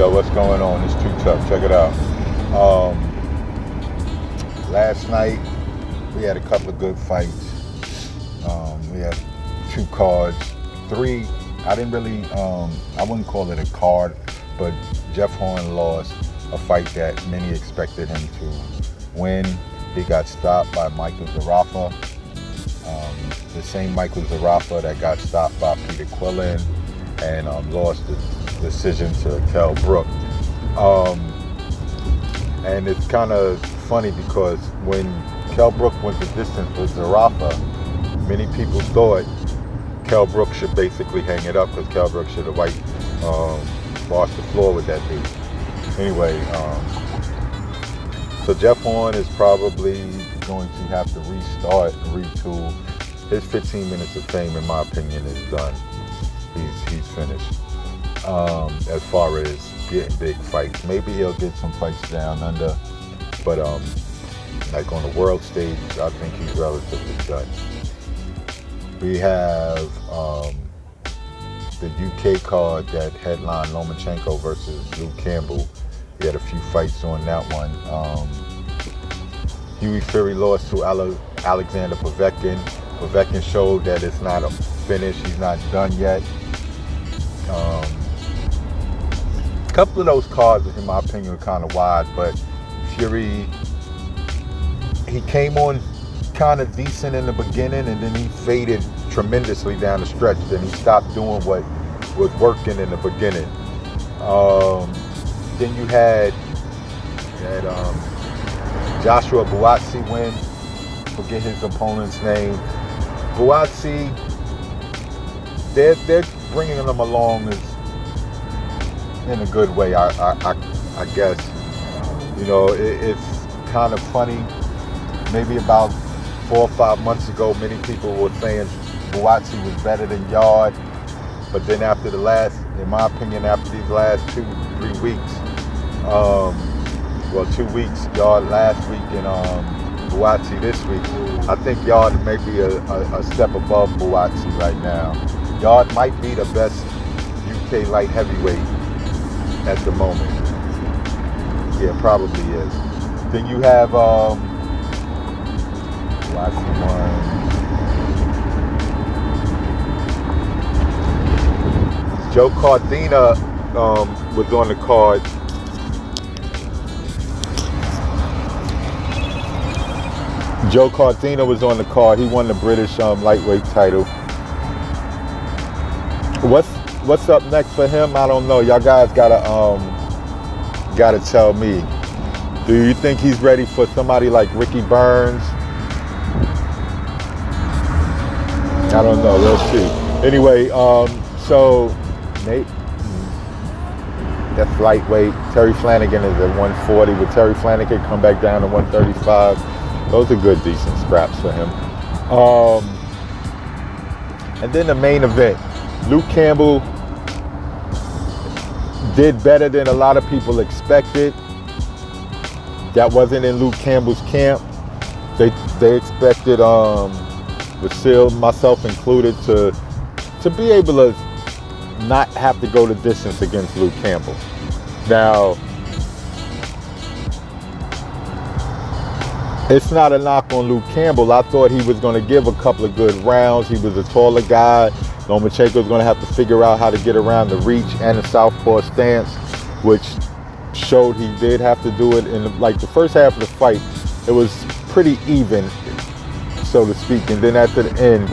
Yo, what's going on? It's Too Tough. Check it out. Um, Last night we had a couple of good fights. We had two cards, three. I didn't really, I wouldn't call it a card, but Jeff Horn lost a fight that many expected him to win. He got stopped by Michael Zarafa, the same Michael Zarafa that got stopped by Peter Quillin and lost the decision to Kell Brook. And it's kind of funny because when Kell Brook went the distance with Zarafa, many people thought Kell Brook should basically hang it up because Kell Brook should have washed the floor with that dude. Anyway, so Jeff Horn is probably going to have to restart and retool. His 15 minutes of fame, in my opinion, is done. He's finished. As far as getting big fights, maybe he'll get some fights down under, but like on the world stage, I think he's relatively done. We have the UK card that headlined Lomachenko versus Luke Campbell. We had a few fights on that one. Hughie Fury lost to Alexander Povetkin. Povetkin showed that it's not a finish. He's not done yet. A couple of those cards, in my opinion, are kind of wide, but Fury, he came on kind of decent in the beginning, and then he faded tremendously down the stretch. Then he stopped doing what was working in the beginning. Then you had Joshua Buatsi win. Forget his opponent's name. Buatsi, they're bringing him along in a good way, I guess. You know, it's kind of funny. Maybe about 4 or 5 months ago, many people were saying Buatsi was better than Yard. But then after in my opinion, after these last 2-3 weeks, 2 weeks, Yard last week and Buatsi this week, I think Yard may be a step above Buatsi right now. Yard might be the best UK light heavyweight at the moment. Yeah, probably is. Then you have Buatsi one. Joe Cardina was on the card. Joe Cardina was on the card. He won the British lightweight title. What's up next for him? I don't know. Y'all guys gotta tell me. Do you think he's ready for somebody like Ricky Burns? I don't know. We'll see. Anyway, so Nate, that's lightweight. Terry Flanagan is at 140. Would Terry Flanagan come back down to 135? Those are good, decent scraps for him. And then the main event. Luke Campbell did better than a lot of people expected. That wasn't in Luke Campbell's camp. They expected Vasil, myself included, to be able to not have to go the distance against Luke Campbell. Now, it's not a knock on Luke Campbell. I thought he was going to give a couple of good rounds. He was a taller guy. Lomachenko was going to have to figure out how to get around the reach and the southpaw stance, which showed he did have to do it. In the first half of the fight, it was pretty even, so to speak. And then at the end,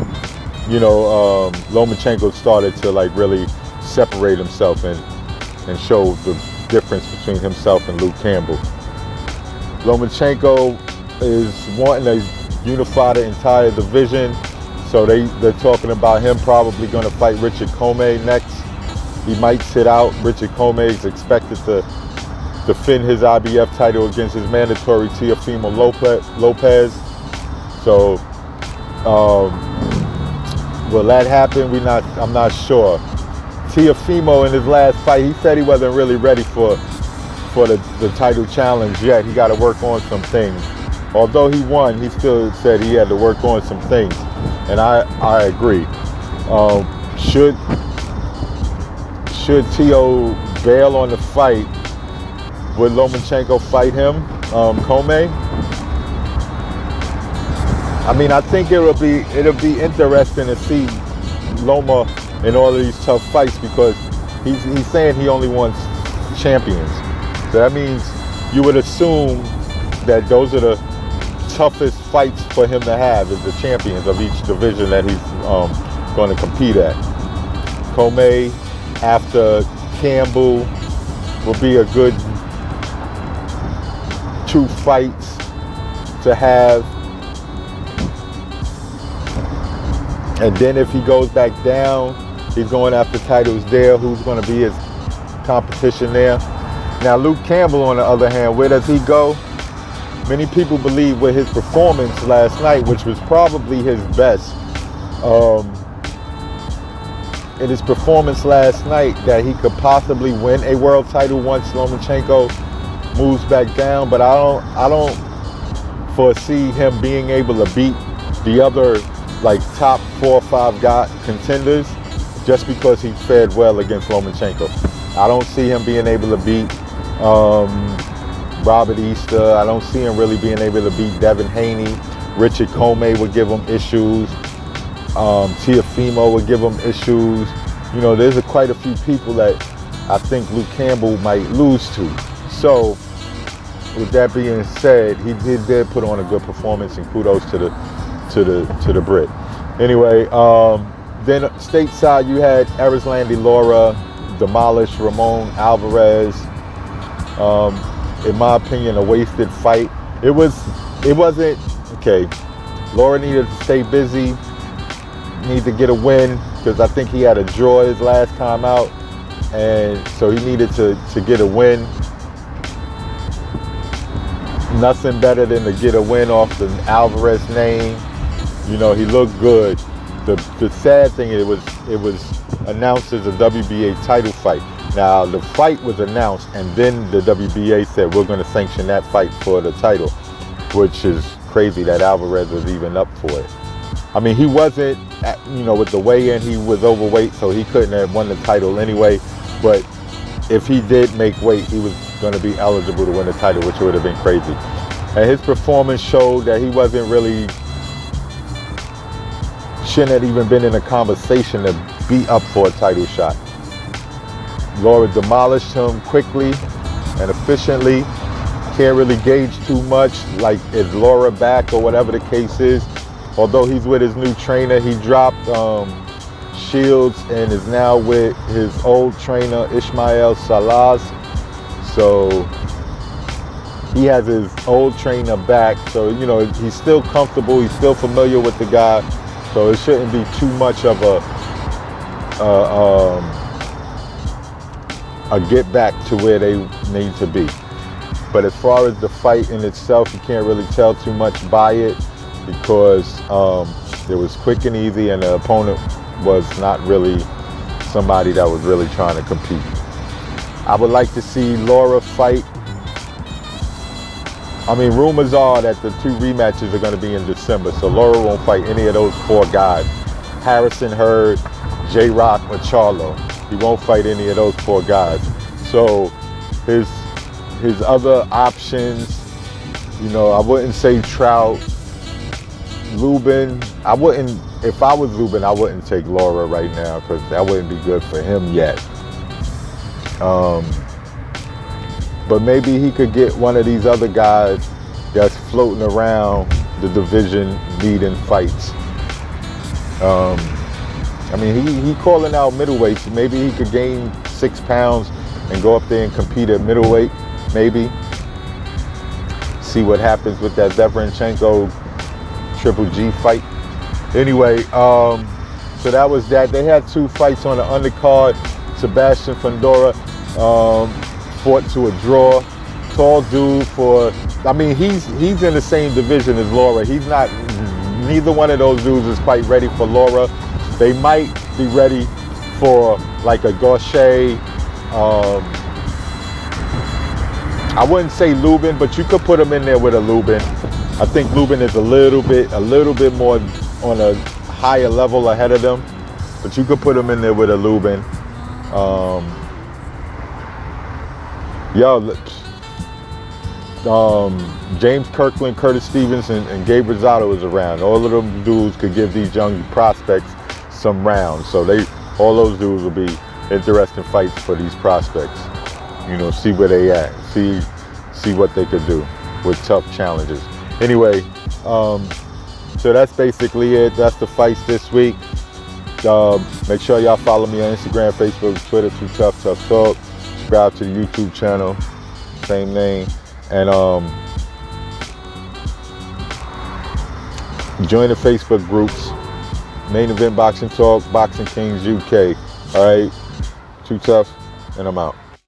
Lomachenko started to really separate himself and show the difference between himself and Luke Campbell. Lomachenko is wanting to unify the entire division, so they're talking about him probably going to fight Richard Commey next. He might sit out. Richard Commey is expected to defend his IBF title against his mandatory Teofimo Lopez. So, will that happen? I'm not sure. Teofimo in his last fight, he said he wasn't really ready for the title challenge yet. He got to work on some things. Although he won, he still said he had to work on some things, and I agree. Should should Tio bail on the fight, would Lomachenko fight him, Comey? I mean, I think it'll be interesting to see Loma in all of these tough fights, because he's saying he only wants champions. So that means you would assume that those are the toughest fights for him to have, is the champions of each division that he's going to compete at. Comey after Campbell will be a good 2 fights to have. And then if he goes back down, he's going after titles there. Who's going to be his competition there? Now, Luke Campbell, on the other hand, where does he go? Many people believe with his performance last night, which was probably his best, in his performance last night, that he could possibly win a world title once Lomachenko moves back down. But I don't foresee him being able to beat the other like top 4 or 5 contenders just because he fared well against Lomachenko. I don't see him being able to beat Robert Easter. I don't see him really being able to beat Devin Haney. Richard Comey would give him issues. Teofimo would give him issues. You know, there's quite a few people that I think Luke Campbell might lose to. So, with that being said, he did put on a good performance, and kudos to the Brit. Anyway, then stateside you had Erislandy Lara demolish Ramon Alvarez. In my opinion, a wasted fight. It wasn't okay. Lara needed to stay busy, need to get a win, because I think he had a draw his last time out, and so he needed to get a win. Nothing better than to get a win off the Alvarez name. You know, he looked good. The sad thing, it was announced as a WBA title fight. Now, the fight was announced, and then the WBA said, we're going to sanction that fight for the title, which is crazy that Alvarez was even up for it. I mean, he wasn't, with the weigh-in, he was overweight, so he couldn't have won the title anyway. But if he did make weight, he was going to be eligible to win the title, which would have been crazy. And his performance showed that he shouldn't have even been in a conversation to be up for a title shot. Lara demolished him quickly and efficiently. Can't really gauge too much, like is Lara back or whatever the case is. Although he's with his new trainer, he dropped Shields and is now with his old trainer, Ismael Salas. So he has his old trainer back. So, he's still comfortable. He's still familiar with the guy. So it shouldn't be too much of a get back to where they need to be. But as far as the fight in itself, you can't really tell too much by it, because it was quick and easy, and the opponent was not really somebody that was really trying to compete. I would like to see Lara fight. I mean, rumors are that the 2 rematches are going to be in December, so Lara won't fight any of those 4 guys. Harrison Hurd, J-Rock, or Charlo. He won't fight any of those 4 guys. So his other options, I wouldn't say Trout, Lubin. If I was Lubin, I wouldn't take Lara right now, because that wouldn't be good for him yet. But maybe he could get one of these other guys that's floating around the division leading fights. I mean, he calling out middleweights. Maybe he could gain 6 pounds and go up there and compete at middleweight, maybe. See what happens with that Zverenchenko Triple G fight. Anyway, so that was that. They had 2 fights on the undercard. Sebastian Fundora fought to a draw. Tall dude he's in the same division as Lara. Neither one of those dudes is quite ready for Lara. They might be ready for like a Gaucher. I wouldn't say Lubin, but you could put him in there with a Lubin. I think Lubin is a little bit more on a higher level ahead of them, but you could put him in there with a Lubin. Yo, James Kirkland, Curtis Stevens, and Gabe Rosado is around. All of them dudes could give these young prospects some rounds. So all those dudes will be interesting fights for these prospects. You know, see where they at, see what they could do with tough challenges. Anyway, so that's basically it. That's the fights this week. Make sure y'all follow me on Instagram, Facebook, Twitter, Too Tough Talk. Subscribe to the YouTube channel, same name, and join the Facebook groups. Main Event Boxing Talk, Boxing Kings UK. All right, Too Tough, and I'm out.